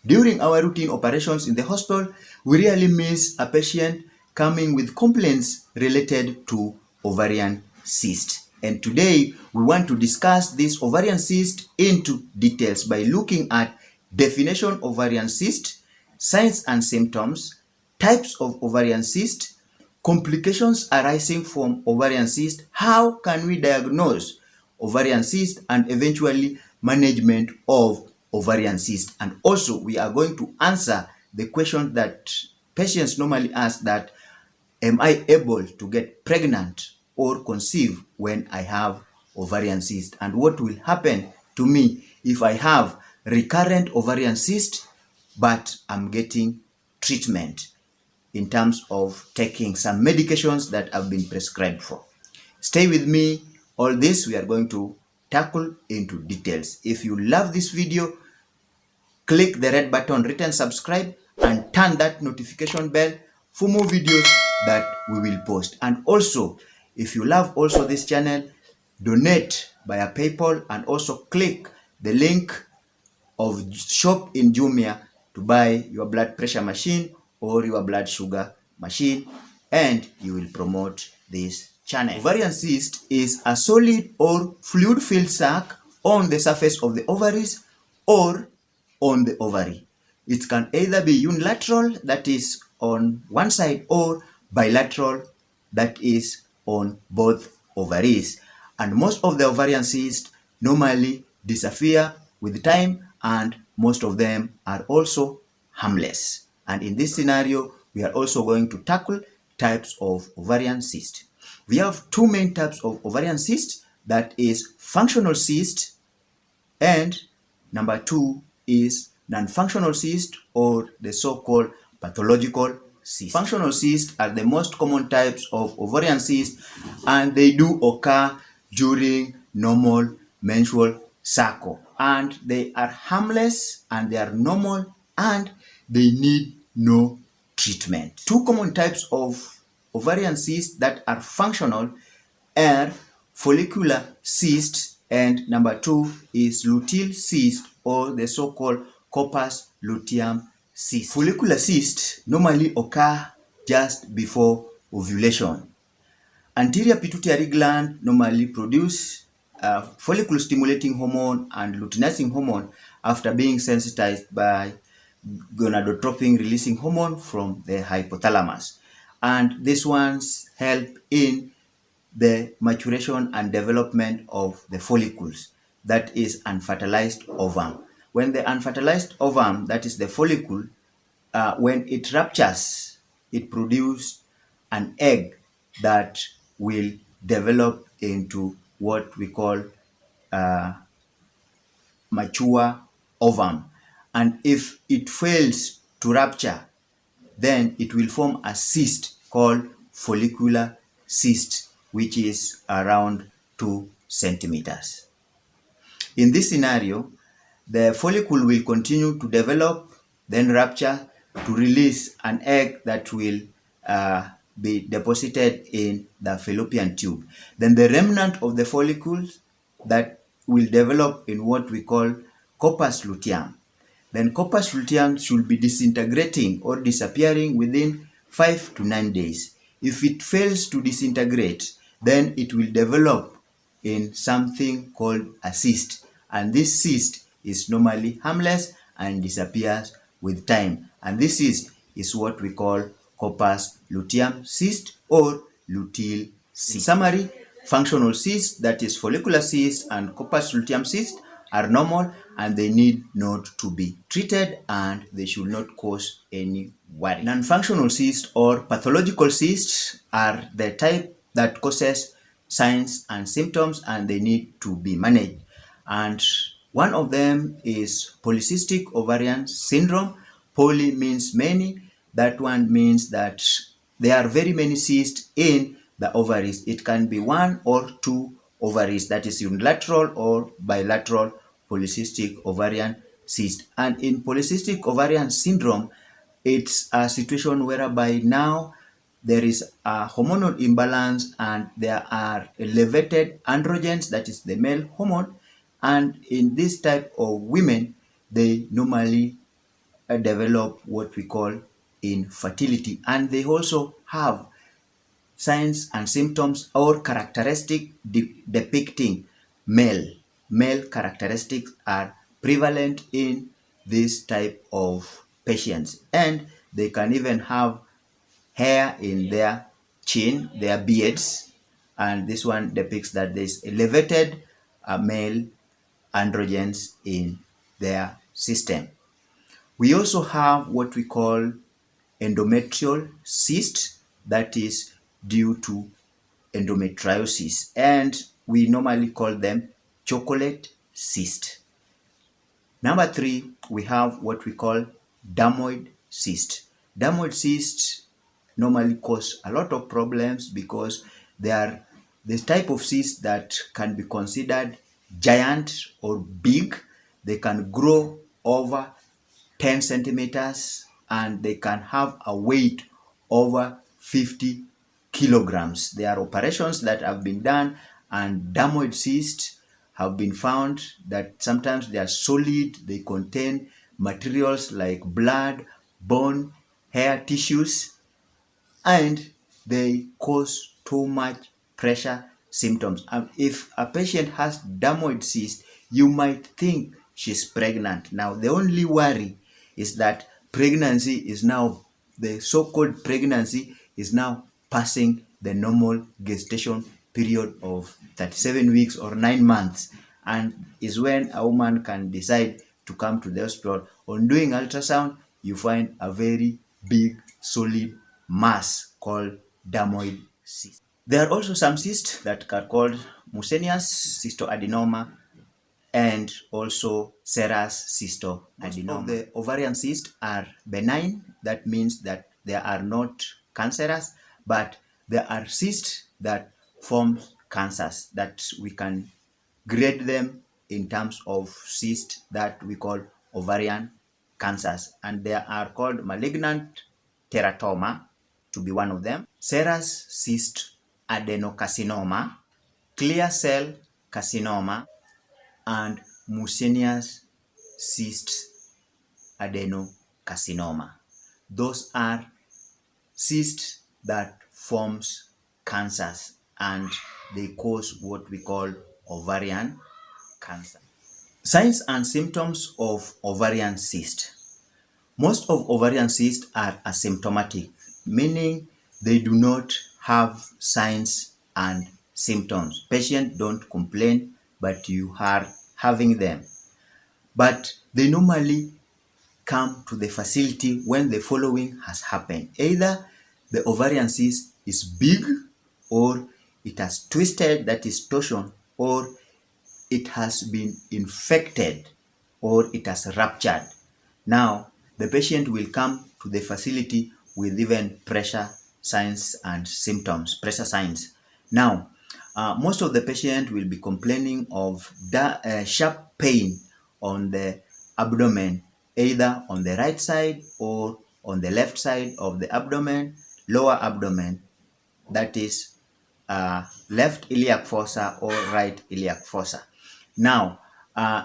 During our routine operations in the hospital, we rarely miss a patient coming with complaints related to ovarian cyst. And today, we want to discuss this ovarian cyst into details by looking at definition of ovarian cyst, signs and symptoms, types of ovarian cyst, complications arising from ovarian cyst, how can we diagnose ovarian cyst, and eventually management of ovarian cyst. And also we are going to answer the question that patients normally ask, that am I able to get pregnant or conceive when I have ovarian cyst, and what will happen to me if I have recurrent ovarian cyst but I'm getting treatment in terms of taking some medications that have been prescribed for. Stay with me. All this we are going to tackle into details. If you love this video, click the red button written subscribe and turn that notification bell for more videos that we will post. And also, if you love also this channel, donate via PayPal and also click the link of shop in JUMIA to buy your blood pressure machine or your blood sugar machine, and you will promote this channel. Ovarian cyst is a solid or fluid-filled sac on the surface of the ovaries or on the ovary. It can either be unilateral, that is on one side, or bilateral, that is on both ovaries. And most of the ovarian cysts normally disappear with time, and most of them are also harmless. And in this scenario, we are also going to tackle types of ovarian cyst. We have two main types of ovarian cyst, that is functional cyst, and number two is non-functional cyst, or the so-called pathological cyst. Functional cysts are the most common types of ovarian cyst, and they do occur during normal menstrual cycle, and they are harmless and they are normal and they need no treatment. Two common types of ovarian cysts that are functional are follicular cyst, and number two is luteal cyst, or the so-called corpus luteum cyst. Follicular cysts normally occur just before ovulation. Anterior pituitary gland normally produce follicle stimulating hormone and luteinizing hormone after being sensitized by gonadotropin releasing hormone from the hypothalamus, and these ones help in the maturation and development of the follicles, that is unfertilized ovum. When the unfertilized ovum, that is the follicle, when it ruptures, it produces an egg that will develop into what we call mature ovum. And if it fails to rupture, then it will form a cyst called follicular cyst, which is around 2 centimeters. In this scenario, the follicle will continue to develop, then rupture to release an egg that will be deposited in the fallopian tube. Then the remnant of the follicles that will develop in what we call corpus luteum. Then corpus luteum should be disintegrating or disappearing within 5 to 9 days. If it fails to disintegrate, then it will develop in something called a cyst, and this cyst is normally harmless and disappears with time, and this cyst is what we call corpus luteum cyst or luteal cyst. In summary, functional cysts, that is follicular cyst and corpus luteum cyst, are normal and they need not to be treated, and they should not cause any worry. Non-functional cysts or pathological cysts are the type that causes signs and symptoms, and they need to be managed. And one of them is polycystic ovarian syndrome. Poly means many. That one means that there are very many cysts in the ovaries. It can be 1 or 2 ovaries, that is unilateral or bilateral polycystic ovarian cyst. And in polycystic ovarian syndrome, it's a situation whereby now there is a hormonal imbalance and there are elevated androgens, that is the male hormone, and in this type of women, they normally develop what we call infertility, and they also have signs and symptoms or characteristic depicting male characteristics are prevalent in this type of patients, and they can even have hair in their chin, their beards, and this one depicts that there's elevated male androgens in their system. We also have what we call endometrial cyst, that is due to endometriosis, and we normally call them chocolate cyst. Number 3, we have what we call dermoid cyst. Dermoid cysts normally cause a lot of problems because they are this type of cyst that can be considered giant or big. They can grow over 10 centimeters and they can have a weight over 50 kilograms. There are operations that have been done, and dermoid cysts have been found that sometimes they are solid, they contain materials like blood, bone, hair tissues, and they cause too much pressure symptoms. And if a patient has dermoid cyst, you might think she's pregnant. Now, the only worry is that pregnancy is now, the so-called pregnancy is now passing the normal gestation period of 37 weeks or 9 months, and is when a woman can decide to come to the hospital. On doing ultrasound, you find a very big solid mass called dermoid cyst. There are also some cysts that are called mucinous cystoadenoma and also serous cystoadenoma. Most of the ovarian cysts are benign. That means that they are not cancerous, but there are cysts that form cancers that we can grade them in terms of cysts that we call ovarian cancers, and they are called malignant teratoma to be one of them, serous cyst adenocarcinoma, clear cell carcinoma, and mucinous cyst adenocarcinoma. Those are cysts that forms cancers and they cause what we call ovarian cancer. Signs and symptoms of ovarian cyst. Most of ovarian cysts are asymptomatic, meaning they do not have signs and symptoms. Patients don't complain, but you are having them. But they normally come to the facility when the following has happened. Either the ovarian cyst is big, or it has twisted, that is torsion, or it has been infected, or it has ruptured. Now, the patient will come to the facility with even pressure signs and symptoms, pressure signs. Now, most of the patient will be complaining of sharp pain on the abdomen, either on the right side or on the left side of the abdomen, lower abdomen, that is left iliac fossa or right iliac fossa. Now,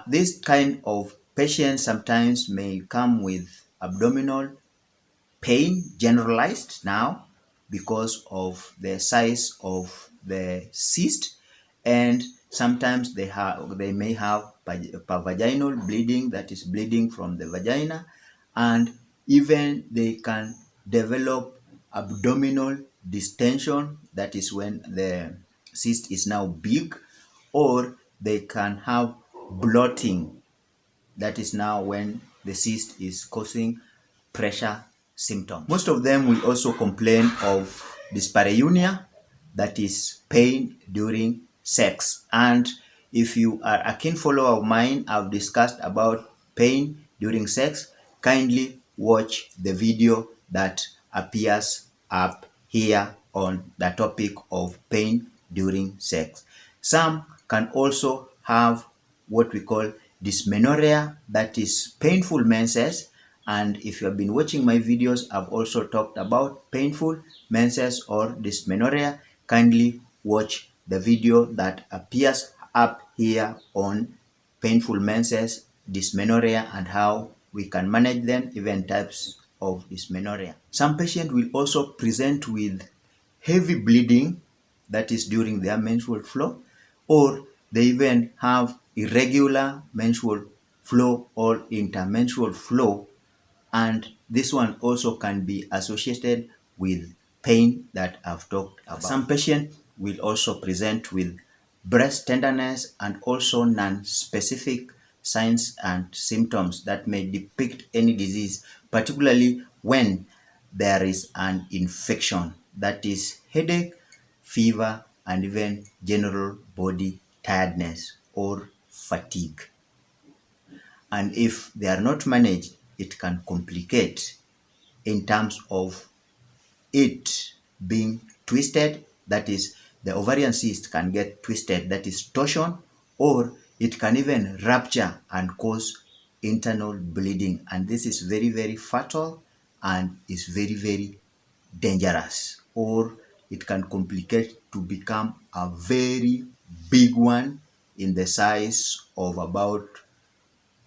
this kind of patients sometimes may come with abdominal pain, generalized now because of the size of the cyst, and sometimes they may have vaginal bleeding, that is bleeding from the vagina, and even they can develop abdominal distension, that is when the cyst is now big, or they can have bloating, that is now when the cyst is causing pressure symptoms. Most of them will also complain of dyspareunia, that is pain during sex. And if you are a keen follower of mine, I've discussed about pain during sex. Kindly watch the video that appears up here on the topic of pain during sex. Some can also have what we call dysmenorrhea, that is painful menses. And if you have been watching my videos, I've also talked about painful menses or dysmenorrhea. Kindly watch the video that appears up here on painful menses, dysmenorrhea, and how we can manage them, even types of dysmenorrhea. Some patients will also present with heavy bleeding, that is during their menstrual flow, or they even have irregular menstrual flow or intermenstrual flow, and this one also can be associated with pain that I've talked about. Some patients will also present with breast tenderness and also non-specific signs and symptoms that may depict any disease, particularly when there is an infection, that is headache, fever, and even general body tiredness or fatigue. And if they are not managed, it can complicate in terms of it being twisted, that is, the ovarian cyst can get twisted, that is torsion, or it can even rupture and cause internal bleeding. And this is very, very fatal and is very, very dangerous, or it can complicate to become a very big one in the size of about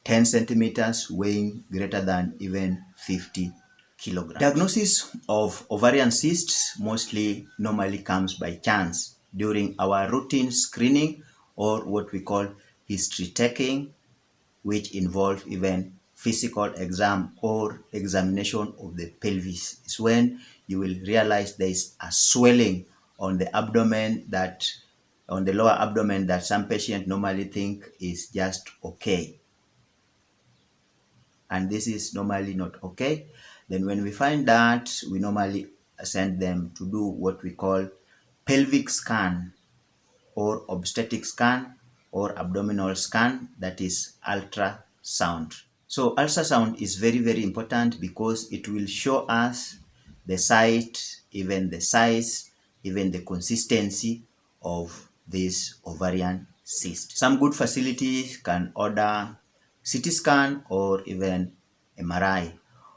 10 centimeters, weighing greater than even 50 kilograms. Diagnosis of ovarian cysts mostly normally comes by chance during our routine screening, or what we call history taking, which involve even physical exam or examination of the pelvis. It's when you will realize there is a swelling on the abdomen, that on the lower abdomen, that some patients normally think is just okay, and this is normally not okay. Then when we find that, we normally send them to do what we call pelvic scan or obstetric scan or abdominal scan, that is ultrasound. So ultrasound is very, very important because it will show us the site, even the size, even the consistency of this ovarian cyst. Some good facilities can order CT scan or even MRI.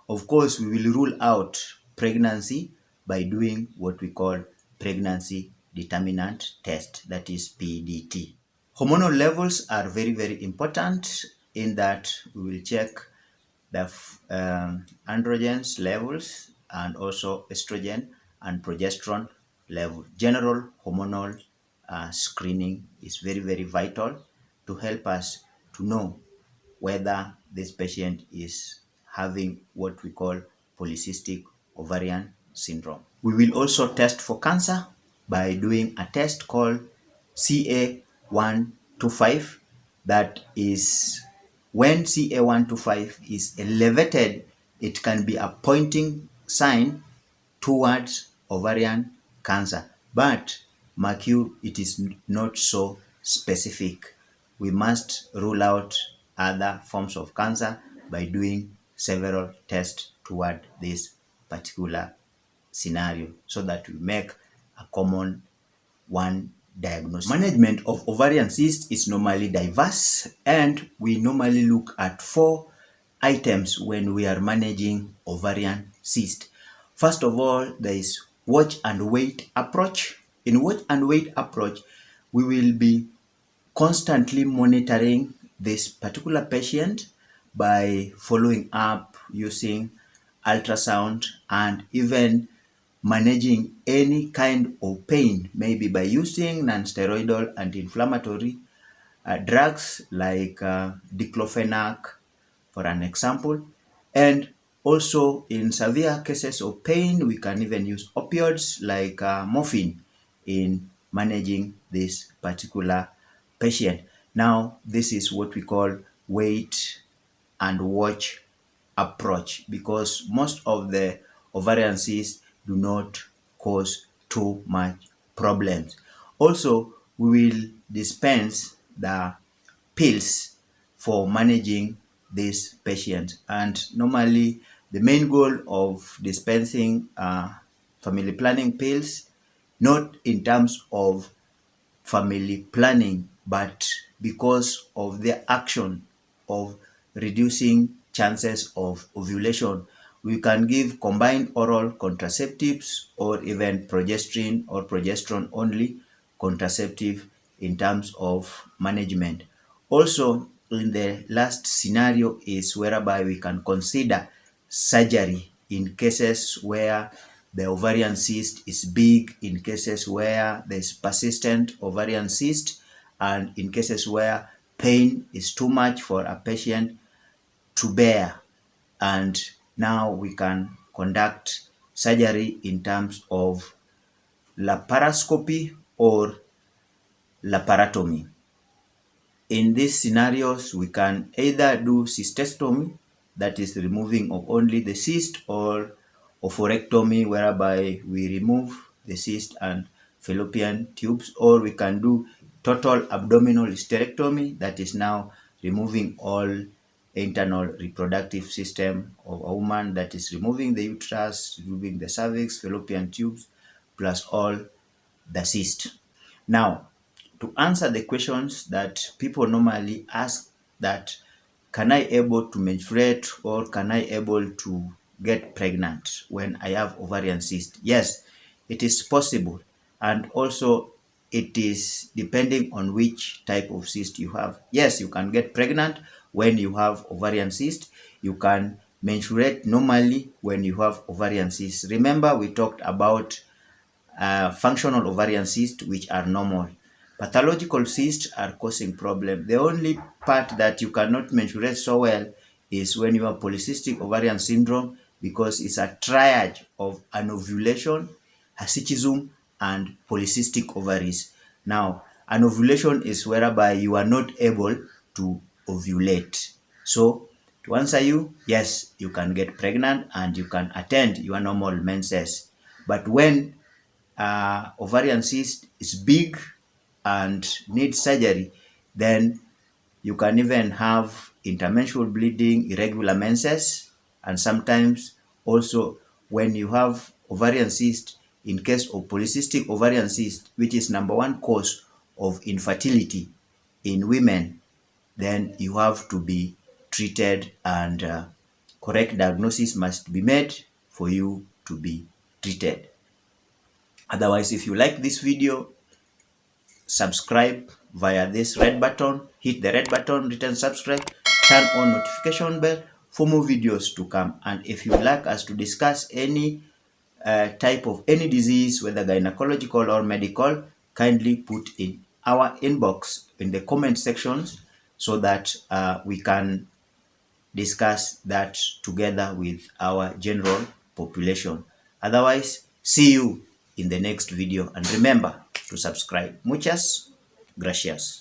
Of course, we will rule out pregnancy by doing what we call pregnancy determinant test, that is PDT. Hormonal levels are very, very important in that we will check the androgens levels and also estrogen and progesterone level. General hormonal screening is very, very vital to help us to know whether this patient is having what we call polycystic ovarian syndrome. We will also test for cancer by doing a test called CA125. That is, when CA125 is elevated, it can be a pointing sign towards ovarian cancer. But mark you, it is not so specific. We must rule out other forms of cancer by doing several tests toward this particular scenario, so that we make a common one diagnosis. Management of ovarian cyst is normally diverse, and we normally look at 4 items when we are managing ovarian cyst. First of all, there is watch and wait approach. In watch and wait approach, we will be constantly monitoring this particular patient by following up using ultrasound and even managing any kind of pain, maybe by using non-steroidal anti-inflammatory drugs like diclofenac, for an example. And also in severe cases of pain, we can even use opioids like morphine in managing this particular patient. Now, this is what we call wait and watch approach, because most of the ovarian cysts do not cause too much problems. Also, we will dispense the pills for managing this patient, and normally the main goal of dispensing family planning pills, not in terms of family planning, but because of their action of reducing chances of ovulation, we can give combined oral contraceptives or even progesterone or progesterone only contraceptive in terms of management. Also, in the last scenario is whereby we can consider surgery in cases where the ovarian cyst is big, in cases where there's persistent ovarian cyst, and in cases where pain is too much for a patient to bear. And now we can conduct surgery in terms of laparoscopy or laparotomy. In these scenarios, we can either do cystectomy, that is removing of only the cyst, or oophorectomy, whereby we remove the cyst and fallopian tubes, or we can do total abdominal hysterectomy, that is now removing all internal reproductive system of a woman, that is removing the uterus, removing the cervix, fallopian tubes, plus all the cyst. Now, to answer the questions that people normally ask, that can I able to menstruate or can I able to get pregnant when I have ovarian cyst? Yes, it is possible, and also it is depending on which type of cyst you have. Yes, you can get pregnant when you have ovarian cyst. You can menstruate normally when you have ovarian cyst. Remember, we talked about functional ovarian cysts, which are normal. Pathological cysts are causing problem. The only part that you cannot mensurate so well is when you have polycystic ovarian syndrome, because it's a triad of anovulation, hirsutism, and polycystic ovaries. Now, anovulation is whereby you are not able to ovulate. So, to answer you, yes, you can get pregnant and you can attend your normal menses. But when ovarian cyst is big and needs surgery, then you can even have intermenstrual bleeding, irregular menses, and sometimes also when you have ovarian cyst, in case of polycystic ovarian cyst, which is #1 cause of infertility in women, then you have to be treated, and correct diagnosis must be made for you to be treated. Otherwise, if you like this video, subscribe via this red button, hit the red button written subscribe, turn on notification bell for more videos to come. And if you would like us to discuss any type of any disease, whether gynecological or medical, kindly put in our inbox in the comment sections so that we can discuss that together with our general population. Otherwise, see you in the next video, and remember to subscribe. Muchas gracias.